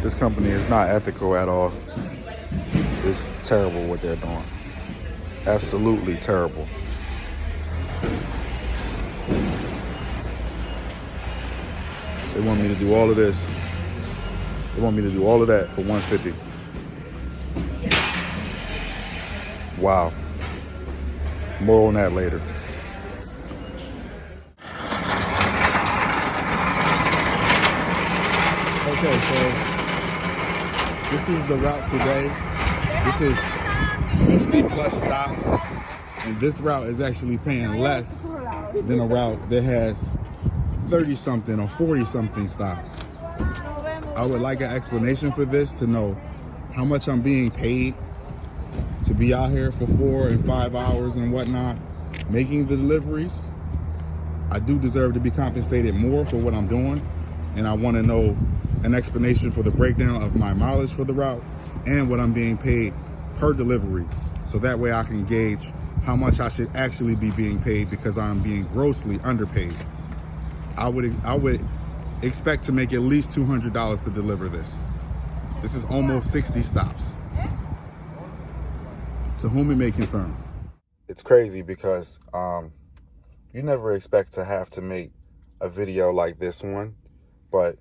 This company is not ethical at all. It's terrible what they're doing. Absolutely terrible. They want me to do all of this. They want me to do all of that for $150. Wow. More on that later. Okay, so this is the route today. This is 50 plus stops, and this route is actually paying less than a route that has 30 something or 40 something stops. I would like an explanation for this, to know how much I'm being paid to be out here for 4 and 5 hours and whatnot, making the deliveries. I do deserve to be compensated more for what I'm doing, and I want to know an explanation for the breakdown of my mileage for the route and what I'm being paid per delivery, so that way I can gauge how much I should actually be being paid, because I'm being grossly underpaid. I would expect to make at least $200 to deliver this. This is almost 60 stops. To whom it may concern. It's crazy because you never expect to have to make a video like this one, but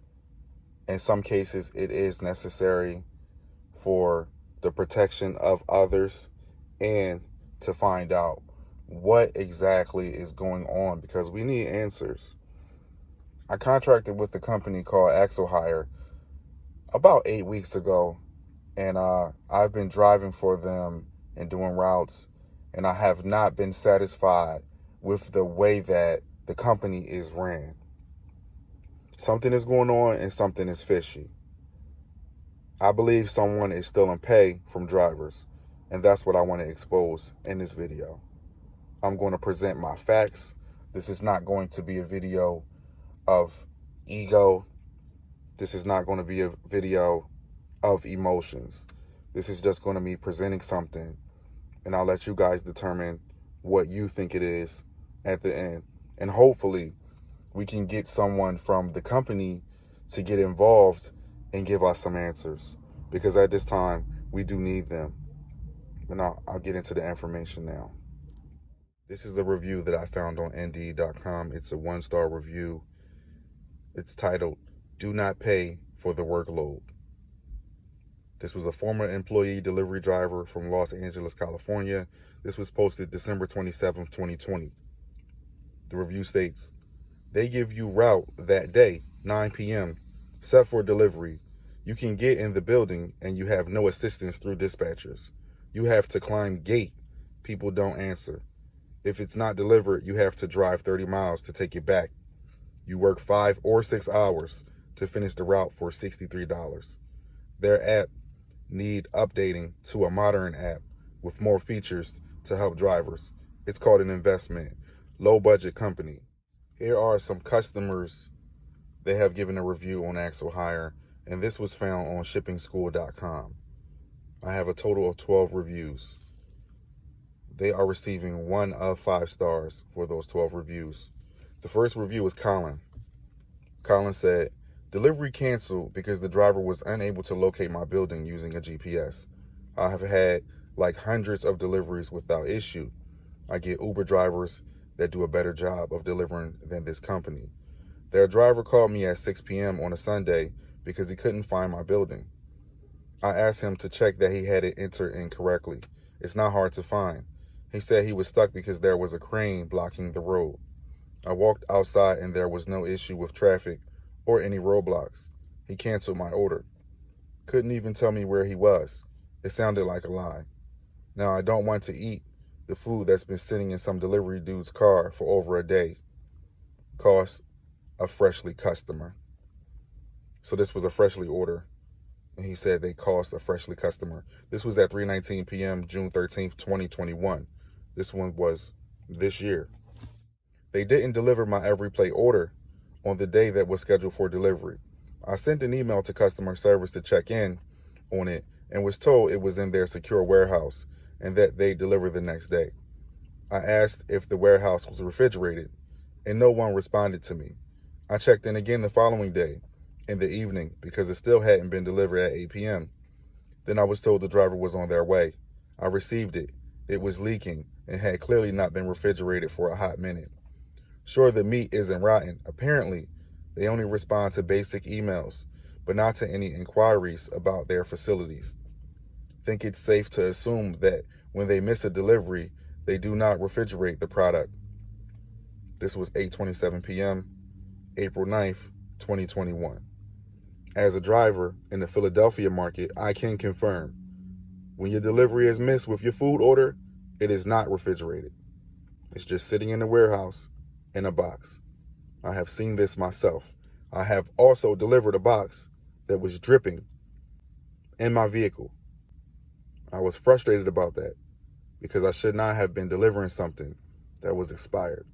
in some cases it is necessary for the protection of others and to find out what exactly is going on, because we need answers. I contracted with a company called Axlehire about 8 weeks ago, and I've been driving for them and doing routes, and I have not been satisfied with the way that the company is ran. Something is going on and something is fishy. I believe someone is stealing pay from drivers, and that's what I want to expose in this video. I'm going to present my facts. This is not going to be a video of ego. This is not going to be a video of emotions. This is just going to be presenting something, and I'll let you guys determine what you think it is at the end. And hopefully we can get someone from the company to get involved and give us some answers, because at this time we do need them. And I'll get into the information now. This is a review that I found on Indeed.com. It's a 1-star review. It's titled, "Do Not Pay for the Workload." This was a former employee delivery driver from Los Angeles, California. This was posted December 27th, 2020. The review states, "They give you route that day, 9 p.m., set for delivery. You can get in the building and you have no assistance through dispatchers. You have to climb gate. People don't answer. If it's not delivered, you have to drive 30 miles to take it back. You work 5 or 6 hours to finish the route for $63. Their app need updating to a modern app with more features to help drivers. It's called an investment. Low budget company." Here are some customers they have given a review on Axlehire, and this was found on shippingschool.com. I have a total of 12 reviews. They are receiving 1 of 5 stars for those 12 reviews. The first review is Colin. Colin said, "Delivery canceled because the driver was unable to locate my building using a GPS. I have had like hundreds of deliveries without issue. I get Uber drivers that do a better job of delivering than this company. Their driver called me at 6 p.m. on a Sunday because he couldn't find my building. I asked him to check that he had it entered incorrectly. It's not hard to find. He said he was stuck because there was a crane blocking the road. I walked outside and there was no issue with traffic or any roadblocks. He canceled my order. Couldn't even tell me where he was. It sounded like a lie. Now I don't want to eat the food that's been sitting in some delivery dude's car for over a day. Cost a freshly customer." So this was a freshly order, and he said they cost a freshly customer. This was at 3:19 p.m., June 13th, 2021. This one was this year. "They didn't deliver my every plate order on the day that was scheduled for delivery. I sent an email to customer service to check in on it and was told it was in their secure warehouse and that they deliver the next day. I asked if the warehouse was refrigerated and no one responded to me. I checked in again the following day in the evening because it still hadn't been delivered at 8 p.m. Then I was told the driver was on their way. I received it. It was leaking and had clearly not been refrigerated for a hot minute. Sure, the meat isn't rotten. Apparently, they only respond to basic emails, but not to any inquiries about their facilities. Think it's safe to assume that when they miss a delivery, they do not refrigerate the product. This was 8:27 p.m., April 9th, 2021. As a driver in the Philadelphia market, I can confirm when your delivery is missed with your food order, it is not refrigerated. It's just sitting in the warehouse in a box. I have seen this myself. I have also delivered a box that was dripping in my vehicle. I was frustrated about that because I should not have been delivering something that was expired.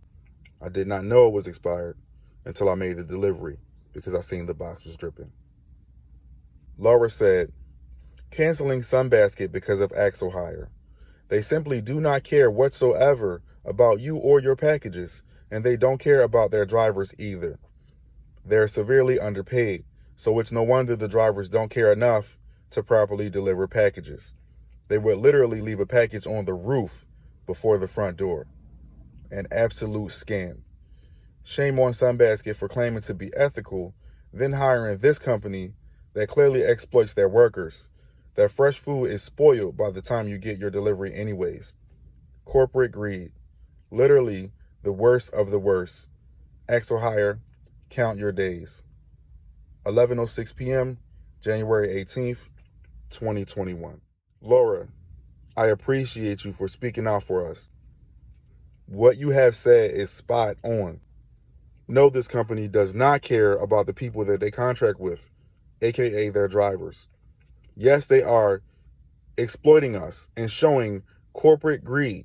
I did not know it was expired until I made the delivery because I seen the box was dripping. Laura said, canceling Sunbasket because of Axlehire. They simply do not care whatsoever about you or your packages, and they don't care about their drivers either. They're severely underpaid, so it's no wonder the drivers don't care enough to properly deliver packages. They would literally leave a package on the roof before the front door. An absolute scam. Shame on Sunbasket for claiming to be ethical, then hiring this company that clearly exploits their workers. That fresh food is spoiled by the time you get your delivery anyways. Corporate greed. Literally the worst of the worst. Axlehire, count your days. 11:06 p.m., January 18th, 2021. Laura, I appreciate you for speaking out for us. What you have said is spot on. No, this company does not care about the people that they contract with, aka their drivers. Yes, they are exploiting us and showing corporate greed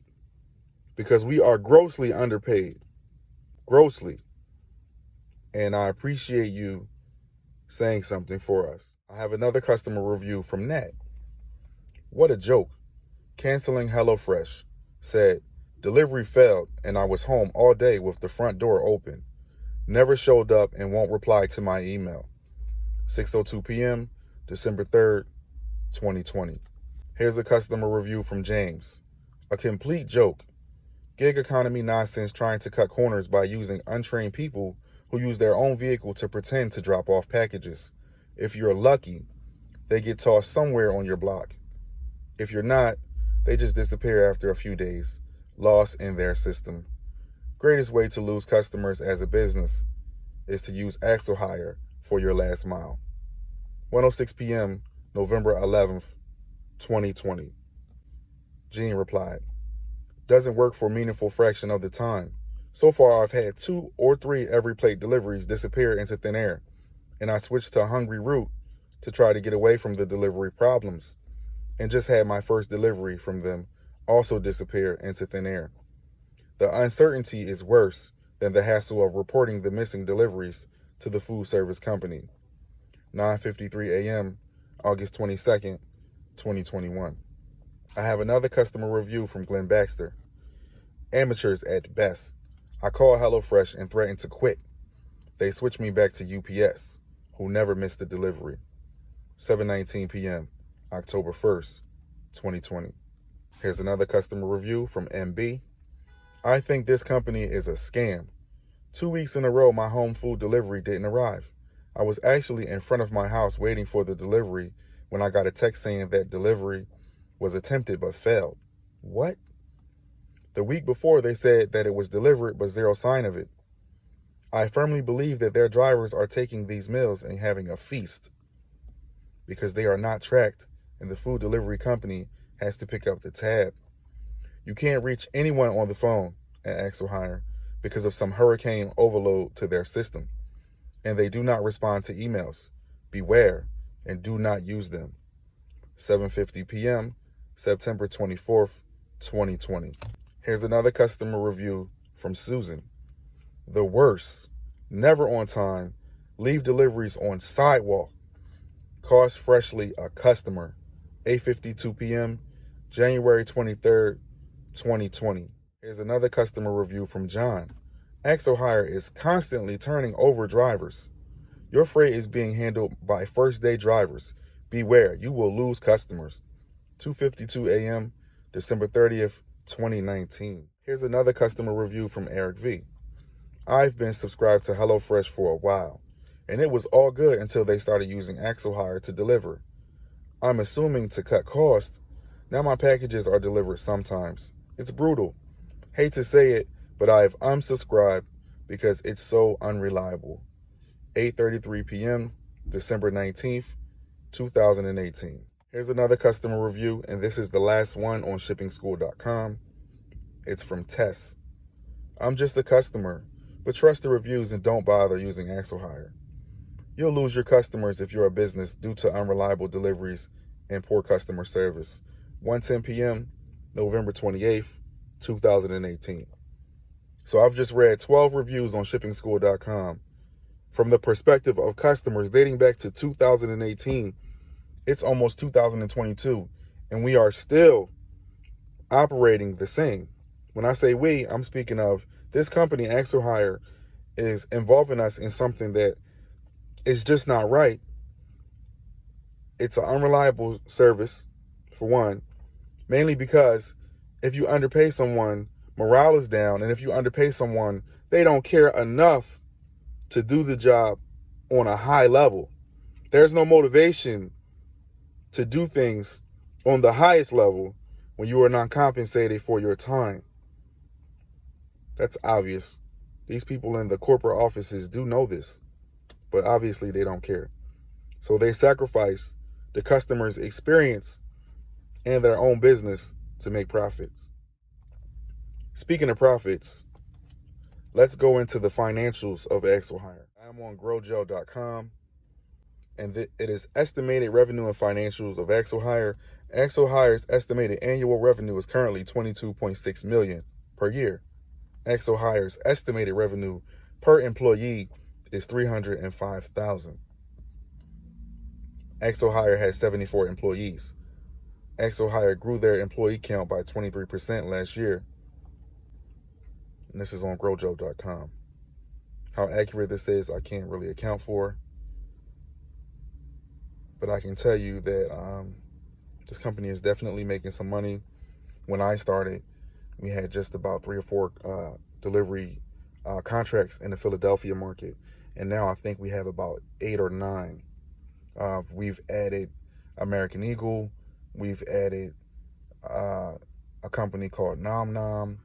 because we are grossly underpaid. Grossly. And I appreciate you saying something for us. I have another customer review from Nat. What a joke. Canceling HelloFresh. Said, delivery failed and I was home all day with the front door open. Never showed up and won't reply to my email. 6:02 p.m., December 3rd, 2020. Here's a customer review from James. A complete joke. Gig economy nonsense trying to cut corners by using untrained people who use their own vehicle to pretend to drop off packages. If you're lucky, they get tossed somewhere on your block. If you're not, they just disappear after a few days, lost in their system. Greatest way to lose customers as a business is to use Axlehire for your last mile. 1:06 p.m., November 11th, 2020. Gene replied, doesn't work for a meaningful fraction of the time. So far, I've had 2 or 3 every plate deliveries disappear into thin air, and I switched to a hungry route to try to get away from the delivery problems, and just had my first delivery from them also disappear into thin air. The uncertainty is worse than the hassle of reporting the missing deliveries to the food service company. 9:53 a.m., August 22nd, 2021. I have another customer review from Glenn Baxter. Amateurs at best. I called HelloFresh and threatened to quit. They switched me back to UPS, who never missed a delivery. 7:19 p.m., October 1st, 2020. Here's another customer review from MB. I think this company is a scam. 2 weeks in a row, my home food delivery didn't arrive. I was actually in front of my house waiting for the delivery when I got a text saying that delivery was attempted but failed. What? The week before, they said that it was delivered but zero sign of it. I firmly believe that their drivers are taking these meals and having a feast because they are not tracked and the food delivery company has to pick up the tab. You can't reach anyone on the phone at Axlehire because of some hurricane overload to their system, and they do not respond to emails. Beware and do not use them. 7:50 p.m., September 24th, 2020. Here's another customer review from Susan. The worst. Never on time. Leave deliveries on sidewalk. Cost freshly a customer. 8:52 p.m., January 23rd, 2020. Here's another customer review from John. Axlehire is constantly turning over drivers. Your freight is being handled by first-day drivers. Beware, you will lose customers. 2:52 a.m., December 30th, 2019. Here's another customer review from Eric V. I've been subscribed to HelloFresh for a while, and it was all good until they started using Axlehire to deliver. I'm assuming to cut costs. Now my packages are delivered sometimes. It's brutal. Hate to say it, but I have unsubscribed because it's so unreliable. 8:33 p.m., December 19th, 2018. Here's another customer review, and this is the last one on shippingschool.com. It's from Tess. I'm just a customer, but trust the reviews and don't bother using Axlehire. You'll lose your customers if you're a business due to unreliable deliveries and poor customer service. 1:10 p.m., November 28th, 2018. So I've just read 12 reviews on shippingschool.com. From the perspective of customers dating back to 2018, it's almost 2022, and we are still operating the same. When I say we, I'm speaking of this company, Axlehire, is involving us in something that is just not right. It's an unreliable service, for one, mainly because if you underpay someone, morale is down, and if you underpay someone, they don't care enough to do the job on a high level. There's no motivation to do things on the highest level when you are not compensated for your time. That's obvious. These people in the corporate offices do know this, but obviously they don't care. So they sacrifice the customer's experience and their own business to make profits. Speaking of profits, let's go into the financials of Axlehire. I'm on growgel.com, and it is estimated revenue and financials of Axlehire. Axlehire's estimated annual revenue is currently $22.6 million per year. Axlehire's estimated revenue per employee is $305,000. Axlehire has 74 employees. Axlehire grew their employee count by 23% last year. And this is on growgel.com. How accurate this is, I can't really account for. But I can tell you that this company is definitely making some money. When I started, we had just about 3 or 4 delivery contracts in the Philadelphia market. And now I think we have about 8 or 9. We've added American Eagle. We've added a company called Nom Nom.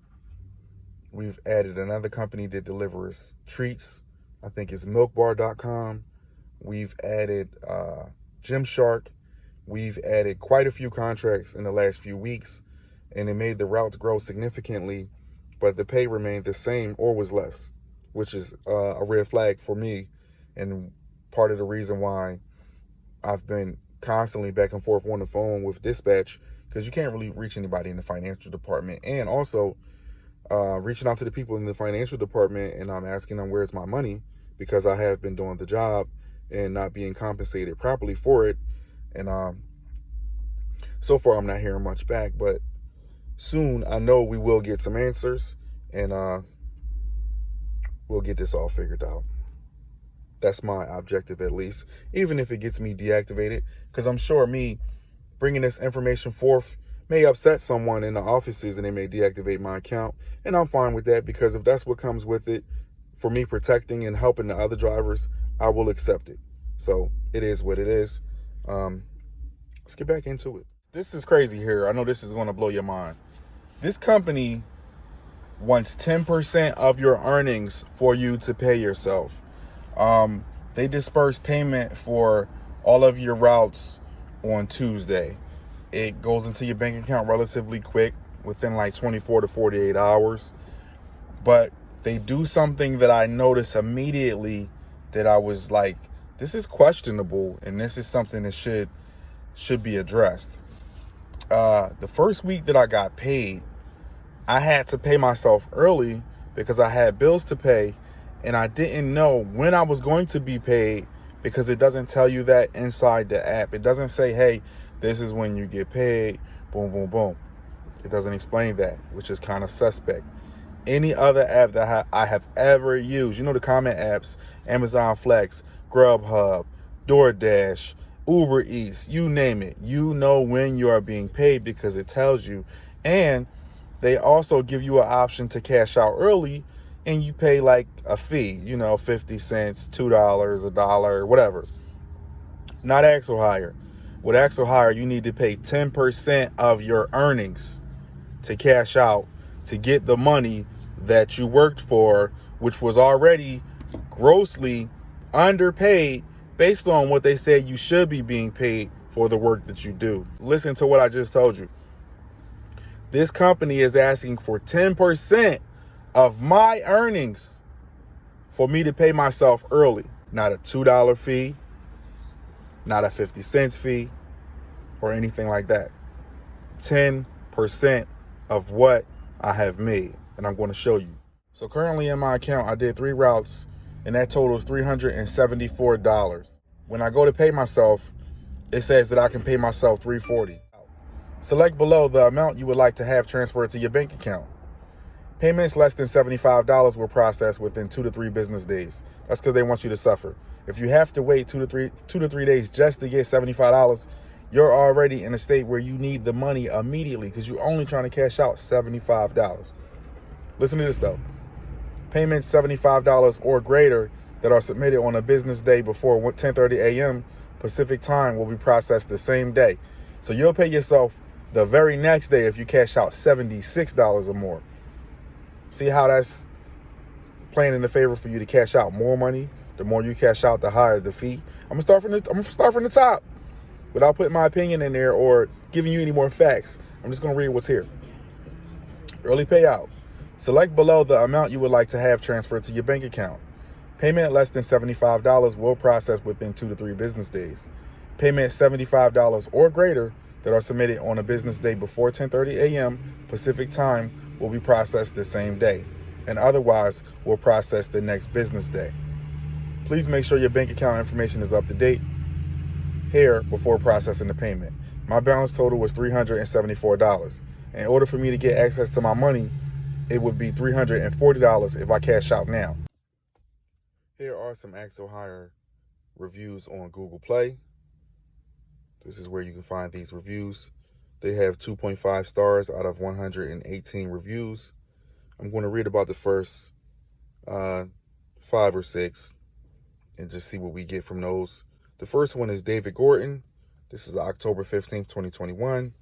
We've added another company that delivers treats. I think it's milkbar.com. We've added Gymshark. We've added quite a few contracts in the last few weeks, and it made the routes grow significantly, but the pay remained the same or was less, which is a red flag for me, and part of the reason why I've been constantly back and forth on the phone with dispatch, because you can't really reach anybody in the financial department. And also reaching out to the people in the financial department, and I'm asking them where's my money, because I have been doing the job and not being compensated properly for it. And so far I'm not hearing much back, but soon I know we will get some answers, and we'll get this all figured out. That's my objective, at least, even if it gets me deactivated, because I'm sure me bringing this information forth may upset someone in the offices and they may deactivate my account. And I'm fine with that, because if that's what comes with it, for me protecting and helping the other drivers, I will accept it. So it is what it is. Let's get back into it. This is crazy here. I know this is going to blow your mind. This company wants 10% of your earnings for you to pay yourself. They disperse payment for all of your routes on Tuesday. It goes into your bank account relatively quick, within like 24 to 48 hours. But they do something that I noticed immediately that I was like, this is questionable, and this is something that should be addressed. The first week that I got paid, I had to pay myself early because I had bills to pay, and I didn't know when I was going to be paid, because it doesn't tell you that inside the app. It doesn't say, hey, this is when you get paid, boom, boom, boom. It doesn't explain that, which is kind of suspect. Any other app that I have ever used, the comment apps, Amazon Flex, Grubhub, DoorDash, Uber Eats, you name it. You know when you are being paid because it tells you. And they also give you an option to cash out early, and you pay like a fee, 50 cents, $2, $1, whatever. Not Axlehire. With Axlehire, you need to pay 10% of your earnings to cash out to get the money that you worked for, which was already grossly underpaid based on what they said you should be being paid for the work that you do. Listen to what I just told you. This company is asking for 10% of my earnings for me to pay myself early. Not a $2 fee, not a 50 cents fee, or anything like that. 10% of what I have made, and I'm going to show you. So currently in my account, I did 3 routes, and that totals $374. When I go to pay myself, it says that I can pay myself $340. Select below the amount you would like to have transferred to your bank account. Payments less than $75 will process within 2 to 3 business days. That's because they want you to suffer. If you have to wait 2 to 3 days just to get $75, you're already in a state where you need the money immediately because you're only trying to cash out $75. Listen to this though. Payments $75 or greater that are submitted on a business day before 10:30 a.m. Pacific time will be processed the same day. So you'll pay yourself the very next day if you cash out $76 or more. See how that's playing in the favor for you to cash out more money? The more you cash out, the higher the fee. I'm gonna start from the top without putting my opinion in there or giving you any more facts. I'm just gonna read what's here. Early payout. Select below the amount you would like to have transferred to your bank account. Payment less than $75 will process within 2 to 3 business days. Payment $75 or greater that are submitted on a business day before 10:30 a.m. Pacific time will be processed the same day, and otherwise will process the next business day. Please make sure your bank account information is up to date here before processing the payment. My balance total was $374. In order for me to get access to my money, it would be $340 if I cash out now. Here are some Axlehire reviews on Google Play. This is where you can find these reviews. They have 2.5 stars out of 118 reviews. I'm going to read about the first 5 or 6 and just see what we get from those. The first one is David Gordon. This is October 15th, 2021.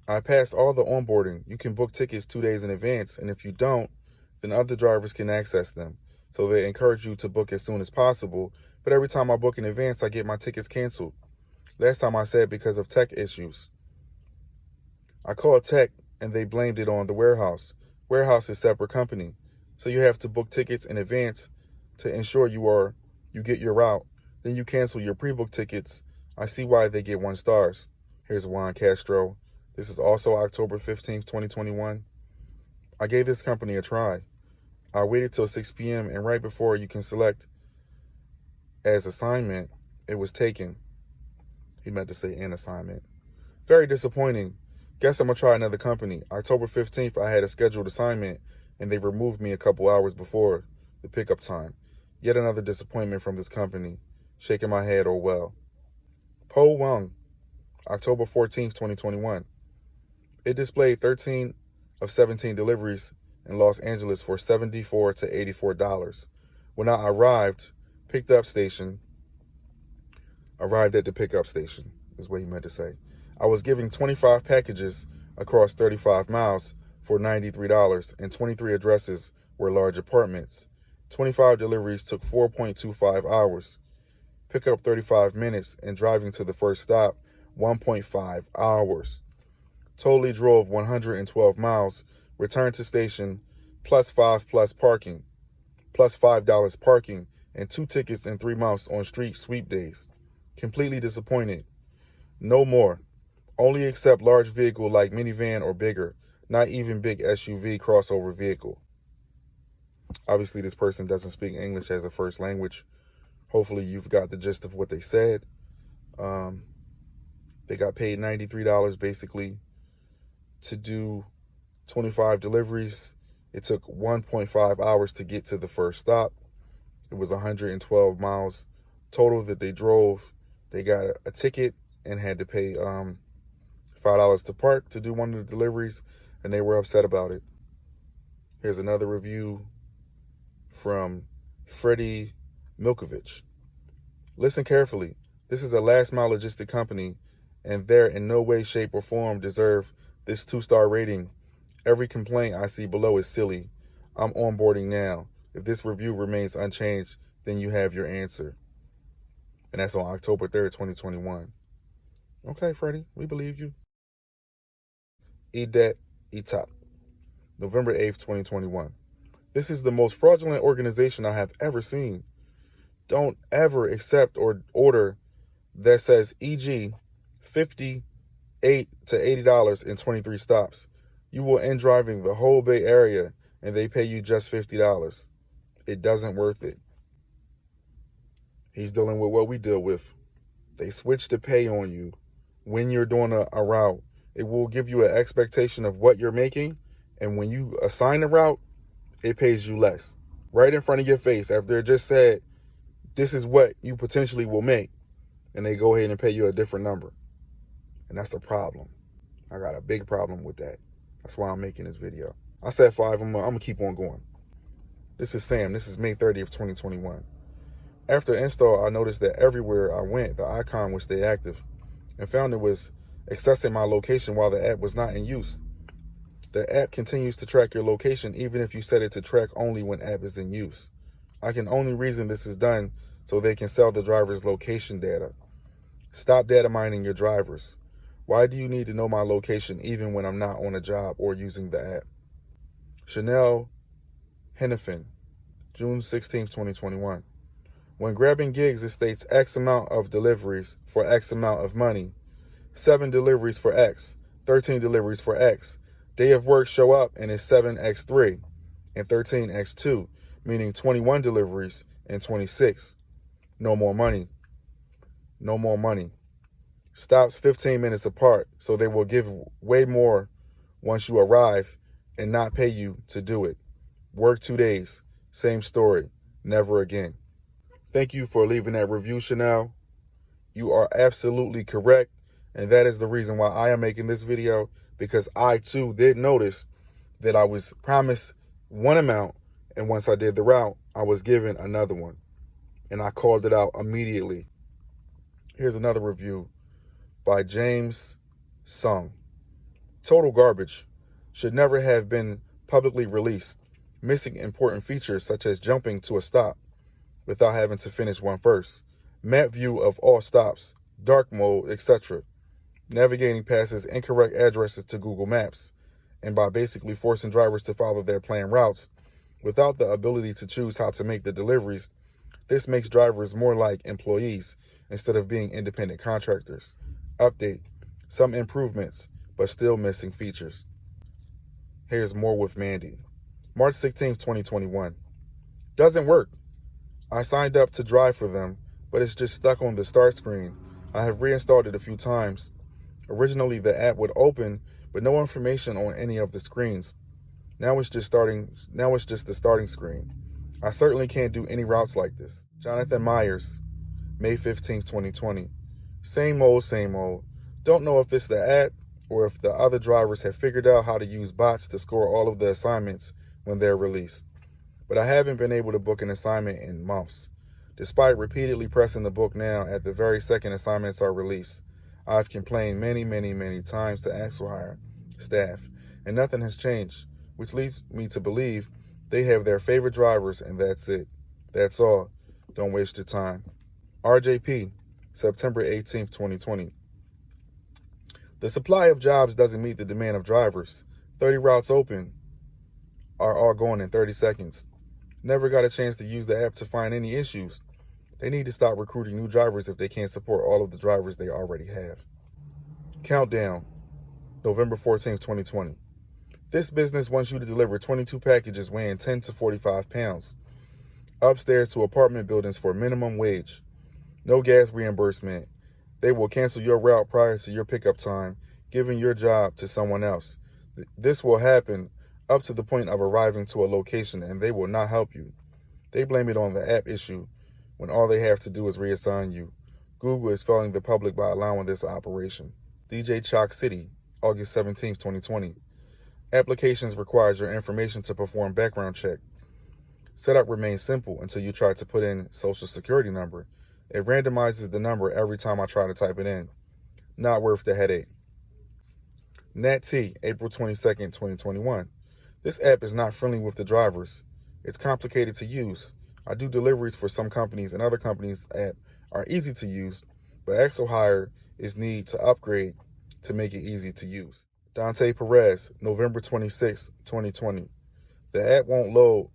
I passed all the onboarding. You can book tickets 2 days in advance, and if you don't, then other drivers can access them. So they encourage you to book as soon as possible, but every time I book in advance, I get my tickets canceled. Last time I said because of tech issues. I called tech, and they blamed it on the warehouse. Warehouse is a separate company, so you have to book tickets in advance to ensure you get your route. Then you cancel your pre-booked tickets. I see why they get 1 stars. Here's Juan Castro. This is also October 15th, 2021. I gave this company a try. I waited till 6 p.m. and right before you can select as assignment, it was taken. He meant to say an assignment. Very disappointing. Guess I'm going to try another company. October 15th, I had a scheduled assignment and they removed me a couple hours before the pickup time. Yet another disappointment from this company. Shaking my head, oh well. Po Wang, October 14th, 2021. It displayed 13 of 17 deliveries in Los Angeles for $74 to $84. When I arrived at the pickup station, is what he meant to say. I was giving 25 packages across 35 miles for $93, and 23 addresses were large apartments. 25 deliveries took 4.25 hours. Pickup 35 minutes, and driving to the first stop 1.5 hours. Totally drove 112 miles, returned to station, plus $5 parking, and 2 tickets and 3 months on street sweep days. Completely disappointed. No more. Only accept large vehicle like minivan or bigger, not even big SUV crossover vehicle. Obviously, this person doesn't speak English as a first language. Hopefully, you've got the gist of what they said. They got paid $93 basically to do 25 deliveries. It took 1.5 hours to get to the first stop. It was 112 miles total that they drove. They got a ticket and had to pay $5 to park to do one of the deliveries, and they were upset about it. Here's another review from Freddie Milkovich. Listen carefully. This is a last mile logistic company, and they're in no way, shape, or form deserve this 2-star rating. Every complaint I see below is silly. I'm onboarding now. If this review remains unchanged, then you have your answer. And that's on October 3rd, 2021. Okay, Freddie, we believe you. Edat Etop, November 8th, 2021. This is the most fraudulent organization I have ever seen. Don't ever accept or order that says e.g. $58 to $80 in 23 stops. You will end driving the whole Bay Area and they pay you just $50. It doesn't worth it. He's dealing with what we deal with. They switch to pay on you when you're doing a route. It will give you an expectation of what you're making, and when you assign a route, it pays you less. Right in front of your face, after it just said, this is what you potentially will make, and they go ahead and pay you a different number. And that's a problem. I got a big problem with that. That's why I'm making this video. I said 5, I'm gonna keep on going. This is Sam, this is May 30th, 2021. After install, I noticed that everywhere I went, the icon would stay active, and found it was accessing my location while the app was not in use. The app continues to track your location even if you set it to track only when app is in use. I can only reason this is done so they can sell the driver's location data. Stop data mining your drivers. Why do you need to know my location even when I'm not on a job or using the app? Chanel Hennepin, June 16th, 2021. When grabbing gigs, it states X amount of deliveries for X amount of money. 7 deliveries for X, 13 deliveries for X. Day of work show up and it's 7x3 and 13x2, meaning 21 deliveries and 26. No more money. No more money. Stops 15 minutes apart, so they will give way more once you arrive and not pay you to do it. Work 2 days. Same story. Never again. Thank you for leaving that review, Chanel. You are absolutely correct, and that is the reason why I am making this video, because I too did notice that I was promised one amount, and once I did the route, I was given another one, and I called it out immediately. Here's another review by James Sung. Total garbage. Should never have been publicly released. Missing important features such as jumping to a stop without having to finish one first. Map view of all stops, dark mode, etc. Navigating passes incorrect addresses to Google Maps, and by basically forcing drivers to follow their planned routes without the ability to choose how to make the deliveries. This makes drivers more like employees instead of being independent contractors. Update. Some improvements, but still missing features. Here's more with Mandy. March 16th, 2021. Doesn't work. I signed up to drive for them, but it's just stuck on the start screen. I have reinstalled it a few times. Originally, the app would open, but no information on any of the screens. Now it's just the starting screen. I certainly can't do any routes like this. Jonathan Myers, May 15th, 2020. Same old, same old. Don't know if it's the app or if the other drivers have figured out how to use bots to score all of the assignments when they're released. But I haven't been able to book an assignment in months. Despite repeatedly pressing the book now at the very second assignments are released, I've complained many times to Axlehire staff, and nothing has changed, which leads me to believe they have their favorite drivers and that's it. That's all. Don't waste your time. RJP, September 18th, 2020. The supply of jobs doesn't meet the demand of drivers. 30 routes open are all going in 30 seconds. Never got a chance to use the app to find any issues. They need to stop recruiting new drivers if they can't support all of the drivers they already have. Countdown, November 14th, 2020. This business wants you to deliver 22 packages weighing 10 to 45 pounds. Upstairs to apartment buildings for minimum wage. No gas reimbursement. They will cancel your route prior to your pickup time, giving your job to someone else. This will happen up to the point of arriving to a location, and they will not help you. They blame it on the app issue when all they have to do is reassign you. Google is failing the public by allowing this operation. DJ Chalk City, August 17, 2020. Applications requires your information to perform background check. Setup remains simple until you try to put in social security number. It randomizes the number every time I try to type it in. Not worth the headache. Nat T, April 22nd, 2021. This app is not friendly with the drivers. It's complicated to use. I do deliveries for some companies, and other companies' app are easy to use, but Axlehire is need to upgrade to make it easy to use. Dante Perez, November 26, 2020. The app won't load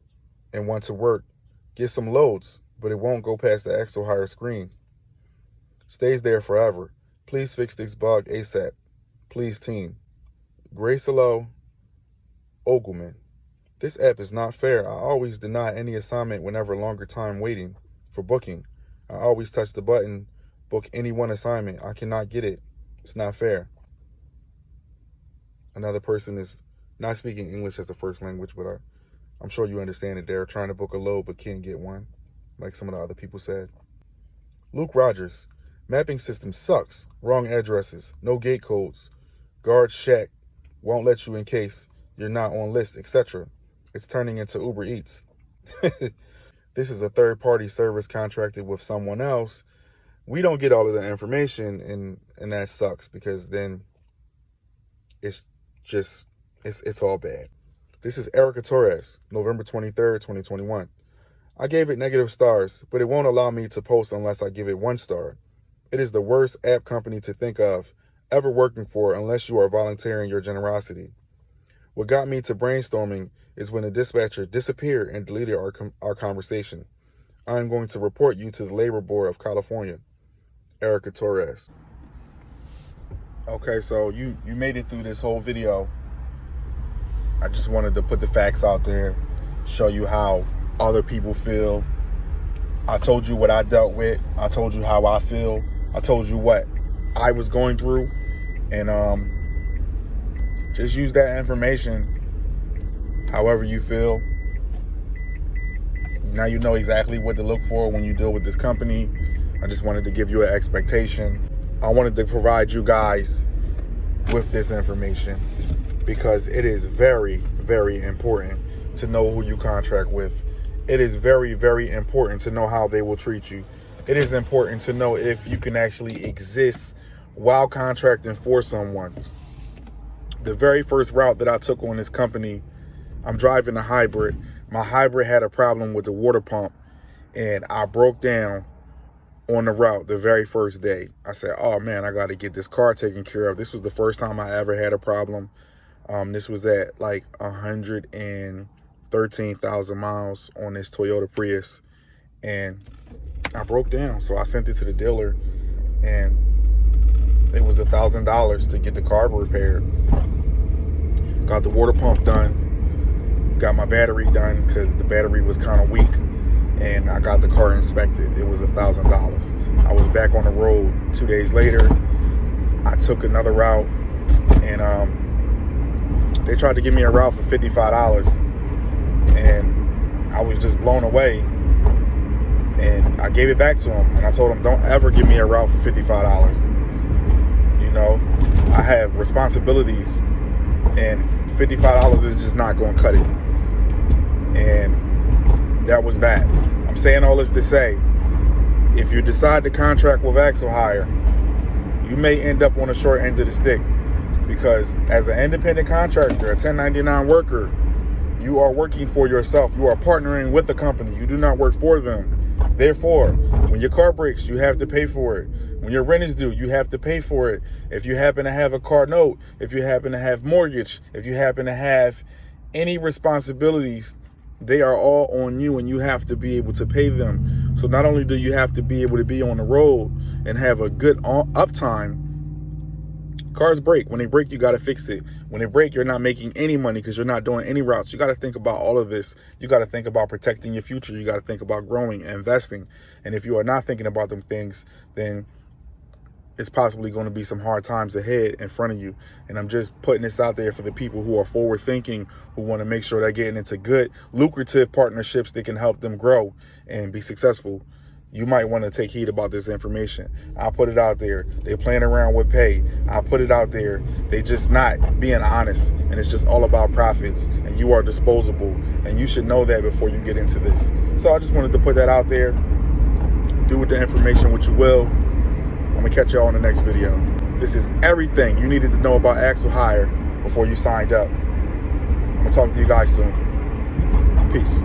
and want to work. Get some loads, but it won't go past the Axlehire screen. Stays there forever. Please fix this bug ASAP. Please, team. Gracelo Ogleman. This app is not fair. I always deny any assignment whenever longer time waiting for booking. I always touch the button, book any one assignment. I cannot get it. It's not fair. Another person is not speaking English as a first language, but I'm sure you understand it. They're trying to book a load but can't get one, like some of the other people said. Luke Rogers. Mapping system sucks. Wrong addresses. No gate codes. Guard shack. Won't let you in case you're not on list, etc. It's turning into Uber Eats. This is a third-party service contracted with someone else. We don't get all of the information, and that sucks because then it's all bad. This is Erica Torres, November 23rd, 2021. I gave it negative stars, but it won't allow me to post unless I give it 1 star. It is the worst app company to think of ever working for unless you are volunteering your generosity. What got me to brainstorming is when the dispatcher disappeared and deleted our conversation. I am going to report you to the Labor Board of California. Erica Torres. Okay, so you made it through this whole video. I just wanted to put the facts out there, show you how other people feel. I told you what I dealt with. I told you how I feel. I told you what I was going through. And just use that information however you feel. Now you know exactly what to look for when you deal with this company. I just wanted to give you an expectation. I wanted to provide you guys with this information because it is very, very important to know who you contract with. It is very, very important to know how they will treat you. It is important to know if you can actually exist while contracting for someone. The very first route that I took on this company, I'm driving a hybrid. My hybrid had a problem with the water pump, and I broke down on the route the very first day. I said, oh man, I got to get this car taken care of. This was the first time I ever had a problem. This was at like 113,000 miles on this Toyota Prius, and I broke down. So I sent it to the dealer, and it was $1,000 to get the car repaired. Got the water pump done, got my battery done because the battery was kind of weak, and I got the car inspected. It was $1,000. I was back on the road 2 days later. I took another route, and they tried to give me a route for $55, and I was just blown away. And I gave it back to them, and I told them, don't ever give me a route for $55. You know, I have responsibilities, and $55 is just not going to cut it. And that was that. I'm saying all this to say, if you decide to contract with Axlehire, you may end up on the short end of the stick, because as an independent contractor, a 1099 worker, you are working for yourself. You are partnering with the company. You do not work for them. Therefore, when your car breaks, you have to pay for it. When your rent is due, you have to pay for it. If you happen to have a car note, if you happen to have mortgage, if you happen to have any responsibilities, they are all on you, and you have to be able to pay them. So not only do you have to be able to be on the road and have a good uptime, cars break. When they break, you got to fix it. When they break, you're not making any money because you're not doing any routes. You got to think about all of this. You got to think about protecting your future. You got to think about growing and investing. And if you are not thinking about them things, then it's possibly going to be some hard times ahead in front of you. And I'm just putting this out there for the people who are forward thinking, who want to make sure they're getting into good, lucrative partnerships that can help them grow and be successful. You might want to take heed about this information. I'll put it out there. They're playing around with pay. I'll put it out there. They just not being honest. And it's just all about profits. And you are disposable. And you should know that before you get into this. So I just wanted to put that out there. Do with the information what you will. I'm going to catch y'all in the next video. This is everything you needed to know about Axlehire before you signed up. I'm going to talk to you guys soon. Peace.